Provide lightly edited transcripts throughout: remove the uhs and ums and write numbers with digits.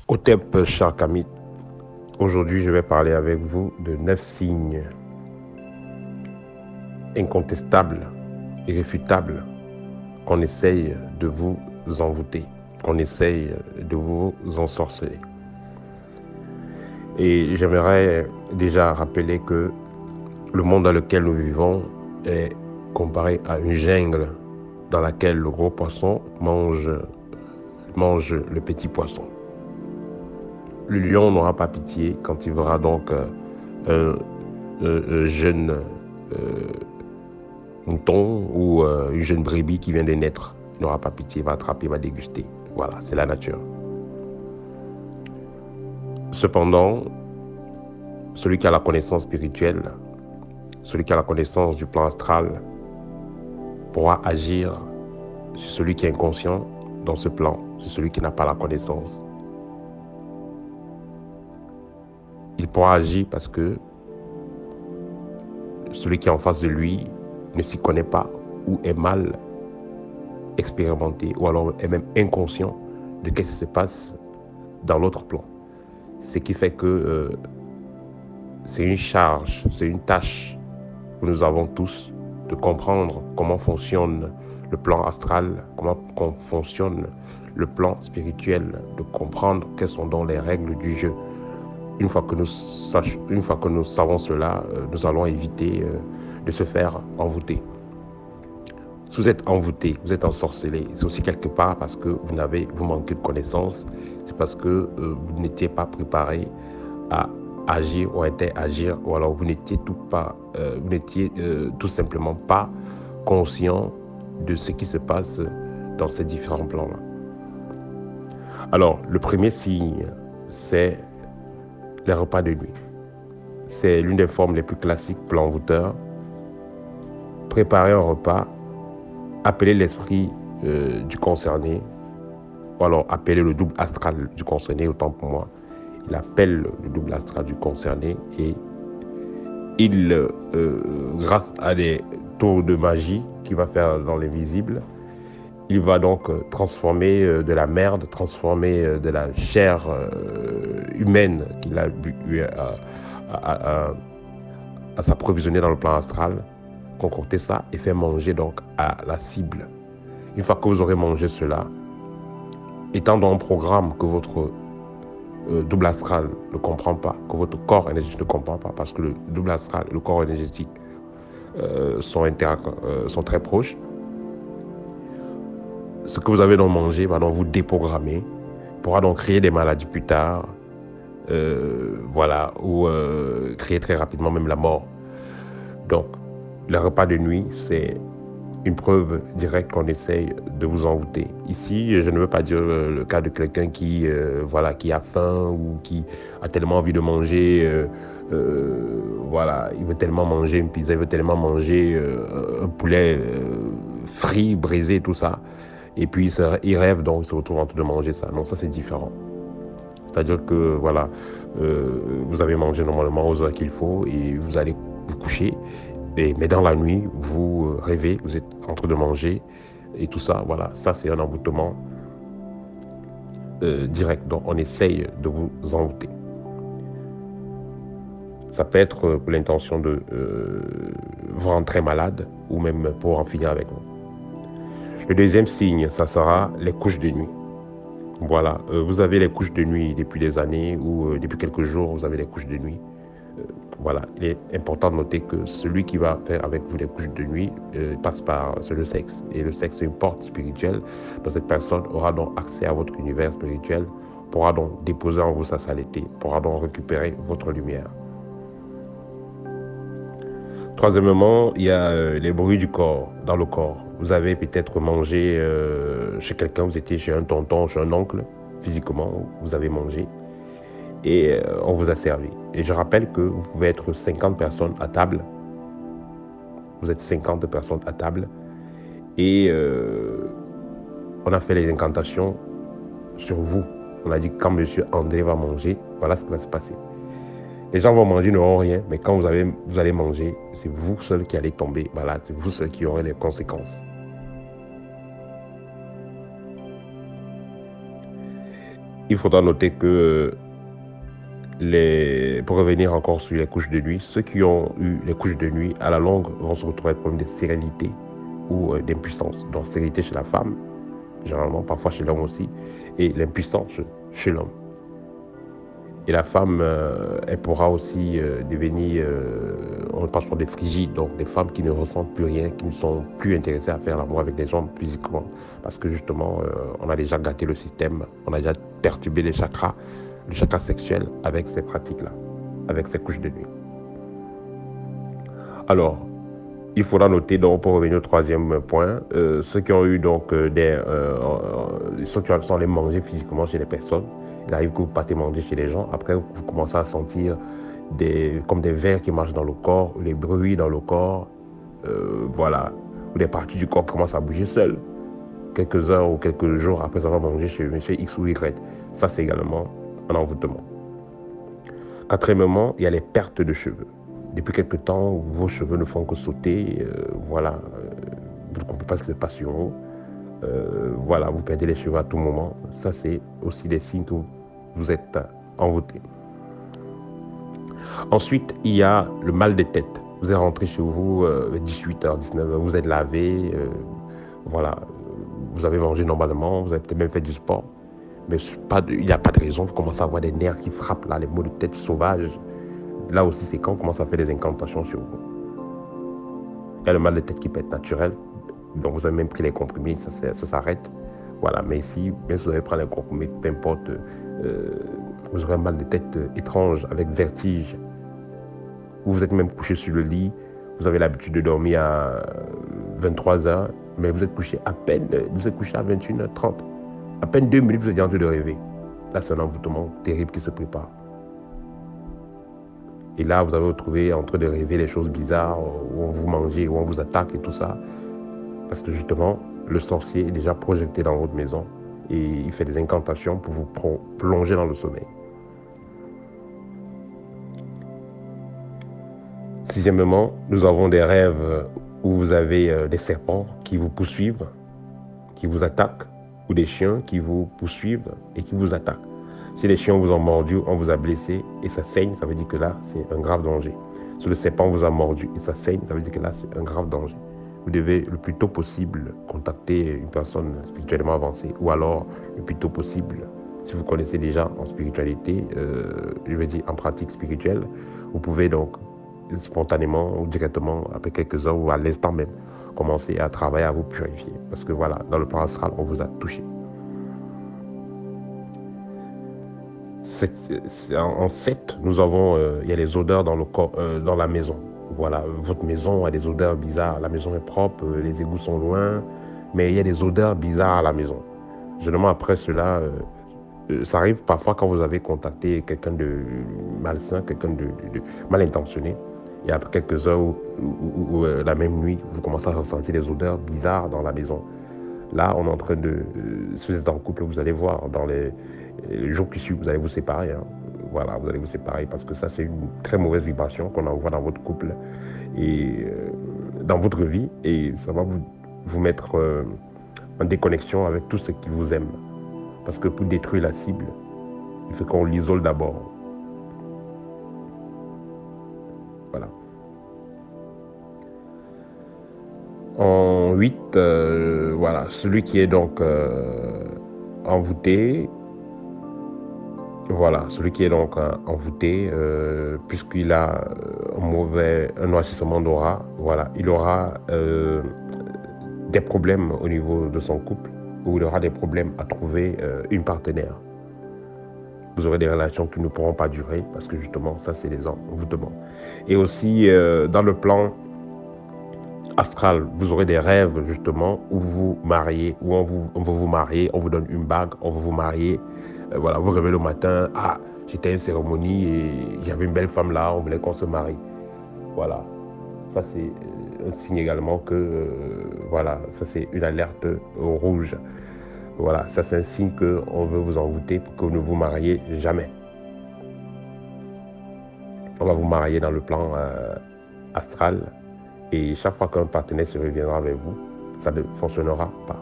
Hotep Charkamit, aujourd'hui je vais parler avec vous de 9 signes incontestables, irréfutables, qu'on essaye de vous envoûter, qu'on essaye de vous ensorceler. Et j'aimerais déjà rappeler que le monde dans lequel nous vivons est comparé à une jungle dans laquelle le gros poisson mange le petit poisson. Le lion n'aura pas pitié quand il verra donc un jeune mouton ou une jeune brebis qui vient de naître. Il n'aura pas pitié, il va attraper, il va déguster. Voilà, c'est la nature. Cependant, celui qui a la connaissance spirituelle, celui qui a la connaissance du plan astral, pourra agir sur celui qui est inconscient dans ce plan, sur celui qui n'a pas la connaissance. Il pourra agir parce que celui qui est en face de lui ne s'y connaît pas ou est mal expérimenté ou alors est même inconscient de ce qui se passe dans l'autre plan. Ce qui fait que c'est une charge, c'est une tâche que nous avons tous de comprendre comment fonctionne le plan astral, comment fonctionne le plan spirituel, de comprendre quelles sont donc les règles du jeu. Une fois que nous savons cela, nous allons éviter de se faire envoûter. Si vous êtes envoûté, vous êtes ensorcelé, c'est aussi quelque part parce que vous manquez de connaissances, c'est parce que vous n'étiez pas préparé à agir ou à interagir, ou alors vous n'étiez tout simplement pas conscient de ce qui se passe dans ces différents plans-là. Alors, le premier signe, c'est les repas de nuit. C'est l'une des formes les plus classiques pour l'envoûteur. Préparer un repas, appeler l'esprit du concerné, ou alors appeler le double astral du concerné, autant pour moi. Il appelle le double astral du concerné et il, grâce à des tours de magie qu'il va faire dans l'invisible, il va donc transformer de la merde, transformer de la chair humaine qu'il a eu à s'approvisionner dans le plan astral, concocter ça et faire manger donc à la cible. Une fois que vous aurez mangé cela, étant dans un programme que votre double astral ne comprend pas, que votre corps énergétique ne comprend pas, parce que le double astral et le corps énergétique sont très proches, ce que vous avez donc mangé va donc vous déprogrammer, pourra donc créer des maladies plus tard, ou créer très rapidement même la mort. Donc, le repas de nuit, c'est une preuve directe qu'on essaye de vous envoûter. Ici, je ne veux pas dire le cas de quelqu'un qui a faim ou qui a tellement envie de manger, il veut tellement manger une pizza, il veut tellement manger un poulet frit, braisé, tout ça. Et puis, il rêve, donc il se retrouve en train de manger ça. Non, ça, c'est différent. C'est-à-dire que, vous avez mangé normalement aux heures qu'il faut et vous allez vous coucher. Mais dans la nuit, vous rêvez, vous êtes en train de manger et tout ça. Voilà, ça, c'est un envoûtement direct. Donc, on essaye de vous envoûter. Ça peut être pour l'intention de vous rendre très malade ou même pour en finir avec vous. Le deuxième signe, ça sera les couches de nuit. Voilà, vous avez les couches de nuit depuis des années ou depuis quelques jours, vous avez les couches de nuit. Il est important de noter que celui qui va faire avec vous les couches de nuit passe par le sexe. Et le sexe est une porte spirituelle. Donc cette personne aura donc accès à votre univers spirituel, pourra donc déposer en vous sa saleté, pourra donc récupérer votre lumière. Troisièmement, il y a les bruits du corps, dans le corps. Vous avez peut-être mangé chez quelqu'un, vous étiez chez un tonton, chez un oncle, physiquement, vous avez mangé et on vous a servi. Et je rappelle que vous pouvez être 50 personnes à table. Vous êtes 50 personnes à table et on a fait les incantations sur vous. On a dit quand monsieur André va manger, voilà ce qui va se passer. Les gens vont manger, n'auront rien, mais quand vous allez manger, c'est vous seul qui allez tomber malade, c'est vous seul qui aurez les conséquences. Il faudra noter que pour revenir encore sur les couches de nuit, ceux qui ont eu les couches de nuit, à la longue, vont se retrouver avec des problèmes de stérilité ou d'impuissance. Donc, stérilité chez la femme, généralement, parfois chez l'homme aussi, et l'impuissance chez l'homme. Et la femme, elle pourra aussi devenir, on passe par des frigides, donc des femmes qui ne ressentent plus rien, qui ne sont plus intéressées à faire l'amour avec des hommes physiquement, parce que justement, on a déjà gâté le système, on a déjà perturbé les chakras, le chakra sexuel avec ces pratiques-là, avec ces couches de nuit. Alors, il faudra noter, donc, pour revenir au troisième point, ceux qui ont eu donc ceux qui sont allés manger physiquement chez les personnes. Il arrive que vous partez manger chez les gens, après vous commencez à sentir comme des vers qui marchent dans le corps, les bruits dans le corps, voilà, ou des parties du corps commencent à bouger seules, quelques heures ou quelques jours après avoir mangé chez X ou Y. Ça, c'est également un envoûtement. Quatrièmement, il y a les pertes de cheveux. Depuis quelque temps, vos cheveux ne font que sauter, voilà, vous ne comprenez pas ce qui se passe sur vous. Voilà, vous perdez les cheveux à tout moment. Ça, c'est aussi des signes que vous êtes envoûté. Ensuite, il y a le mal de tête. Vous êtes rentré chez vous 18h, 19h, vous êtes lavé, voilà, vous avez mangé normalement, vous avez peut-être même fait du sport, mais il n'y a pas de raison, vous commencez à avoir des nerfs qui frappent, là, les maux de tête sauvages. Là aussi, c'est quand on commence à faire des incantations sur vous. Il y a le mal de tête qui peut être naturel, donc vous avez même pris les comprimés, ça s'arrête. Voilà, mais si bien sûr vous avez pris les comprimés, peu importe, vous aurez un mal de tête étrange avec vertige. Ou vous êtes même couché sur le lit, vous avez l'habitude de dormir à 23h, mais vous êtes couché à peine, vous êtes couché à 21h30. À peine 2 minutes, vous êtes en train de rêver. Là, c'est un envoûtement terrible qui se prépare. Et là, vous avez retrouvé en train de rêver des choses bizarres, où on vous mange, où on vous attaque et tout ça. Parce que justement, le sorcier est déjà projeté dans votre maison et il fait des incantations pour vous plonger dans le sommeil. Sixièmement, nous avons des rêves où vous avez des serpents qui vous poursuivent, qui vous attaquent, ou des chiens qui vous poursuivent et qui vous attaquent. Si les chiens vous ont mordu, on vous a blessé et ça saigne, ça veut dire que là, c'est un grave danger. Si le serpent vous a mordu et ça saigne, ça veut dire que là, c'est un grave danger. Vous devez le plus tôt possible contacter une personne spirituellement avancée ou alors le plus tôt possible, si vous connaissez déjà en spiritualité, je veux dire en pratique spirituelle, vous pouvez donc spontanément ou directement, après quelques heures ou à l'instant même, commencer à travailler à vous purifier. Parce que voilà, dans le plan astral, on vous a touché. En 7, nous avons, il y a les odeurs dans le corps, dans la maison. Voilà, votre maison a des odeurs bizarres. La maison est propre, les égouts sont loin, mais il y a des odeurs bizarres à la maison. Généralement, après cela, ça arrive parfois quand vous avez contacté quelqu'un de malsain, quelqu'un de mal intentionné. Et après quelques heures ou la même nuit, vous commencez à ressentir des odeurs bizarres dans la maison. Là, on est en train de... si vous êtes en couple, vous allez voir dans les jours qui suivent, vous allez vous séparer. Hein. Voilà, vous allez vous séparer parce que ça, c'est une très mauvaise vibration qu'on envoie dans votre couple et dans votre vie. Et ça va vous mettre en déconnexion avec tous ceux qui vous aiment. Parce que pour détruire la cible, il faut qu'on l'isole d'abord. Voilà. En 8, voilà, celui qui est donc envoûté, voilà, celui qui est donc envoûté, puisqu'il a un noircissement d'aura, voilà, il aura des problèmes au niveau de son couple, où il aura des problèmes à trouver une partenaire. Vous aurez des relations qui ne pourront pas durer, parce que justement, ça, c'est les envoûtements. Et aussi, dans le plan astral, vous aurez des rêves justement où vous vous mariez, où on va vous marier, on vous donne une bague, on va vous marier. Voilà, vous réveillez le matin, ah, j'étais à une cérémonie et j'avais une belle femme là, on voulait qu'on se marie. Voilà, ça c'est un signe également que, voilà, ça c'est une alerte rouge. Voilà, ça c'est un signe qu'on veut vous envoûter pour que vous ne vous mariez jamais. On va vous marier dans le plan astral. Et chaque fois qu'un partenaire se reviendra vers vous, ça ne fonctionnera pas.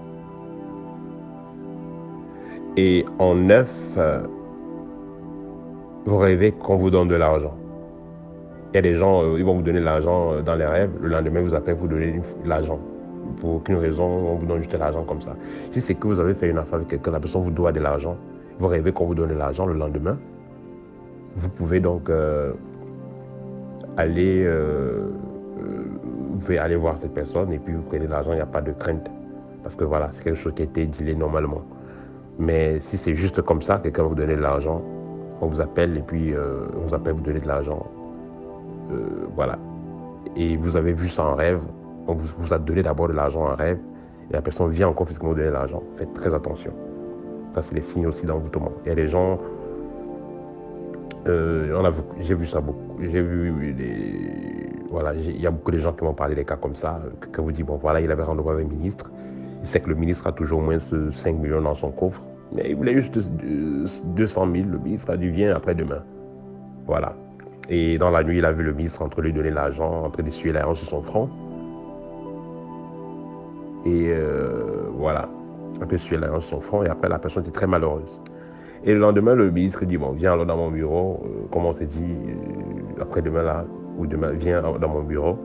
Et en 9, vous rêvez qu'on vous donne de l'argent. Il y a des gens, ils vont vous donner de l'argent dans les rêves. Le lendemain, vous appellent, vous donner de l'argent. Pour aucune raison, on vous donne juste de l'argent comme ça. Si c'est que vous avez fait une affaire avec quelqu'un, la personne vous doit de l'argent, vous rêvez qu'on vous donne de l'argent le lendemain, vous pouvez donc aller, vous pouvez aller voir cette personne et puis vous prenez de l'argent, il n'y a pas de crainte. Parce que voilà, c'est quelque chose qui a été dealé normalement. Mais si c'est juste comme ça, quelqu'un va vous donner de l'argent, on vous appelle et puis on vous appelle vous donner de l'argent. Voilà. Et vous avez vu ça en rêve, on vous a donné d'abord de l'argent en rêve, et la personne vient encore physiquement vous donner de l'argent. Faites très attention. Ça, c'est les signes aussi d'envoûtement. Il y a des gens, j'ai vu ça beaucoup. J'ai vu voilà, il y a beaucoup de gens qui m'ont parlé des cas comme ça, qui vous disent, bon voilà, il avait rendez-vous avec le ministre, il sait que le ministre a toujours au moins 5 millions dans son coffre, mais il voulait juste 200 000, le ministre a dit, viens après-demain. Voilà. Et dans la nuit, il a vu le ministre en train de lui donner l'argent, en train de suer l'argent sur son front. Et voilà, en train de suer l'argent sur son front. Et après, la personne était très malheureuse. Et le lendemain, le ministre dit, bon, viens alors dans mon bureau. Comme on s'est dit, après-demain là, ou demain, viens dans mon bureau.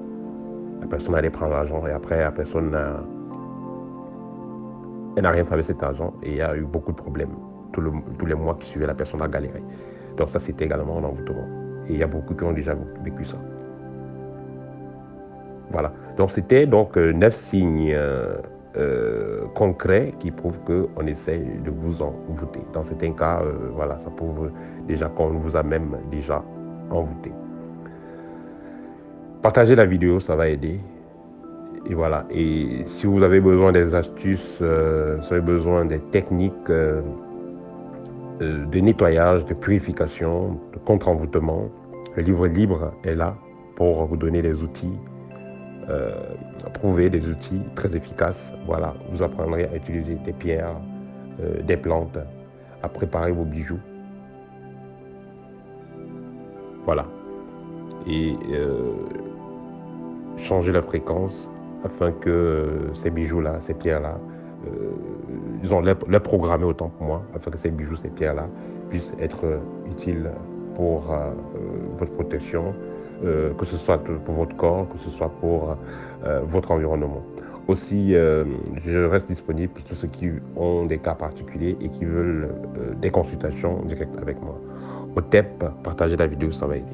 La personne allait prendre l'argent. Et après, la personne elle n'a rien fait avec cet argent. Et il y a eu beaucoup de problèmes. Tous les mois qui suivaient, la personne a galéré. Donc ça, c'était également un envoûtement. Et il y a beaucoup qui ont déjà vécu ça. Voilà. Donc c'était donc 9 signes concrets qui prouvent qu'on essaie de vous envoûter. Dans certains cas, voilà, ça prouve déjà qu'on vous a même déjà envoûté. Partagez la vidéo, ça va aider. Et voilà. Et si vous avez besoin des astuces, si vous avez besoin des techniques de nettoyage, de purification, de contre-envoûtement, le livre libre est là pour vous donner des outils, prouver des outils très efficaces. Voilà, vous apprendrez à utiliser des pierres, des plantes, à préparer vos bijoux. Voilà. Et changer la fréquence afin que ces bijoux-là, ces pierres-là, ils ont les programmer autant pour moi, afin que ces bijoux, ces pierres-là puissent être utiles pour votre protection, que ce soit pour votre corps, que ce soit pour votre environnement. Aussi, je reste disponible pour tous ceux qui ont des cas particuliers et qui veulent des consultations directes avec moi. Au TEP, partagez la vidéo, ça va aider.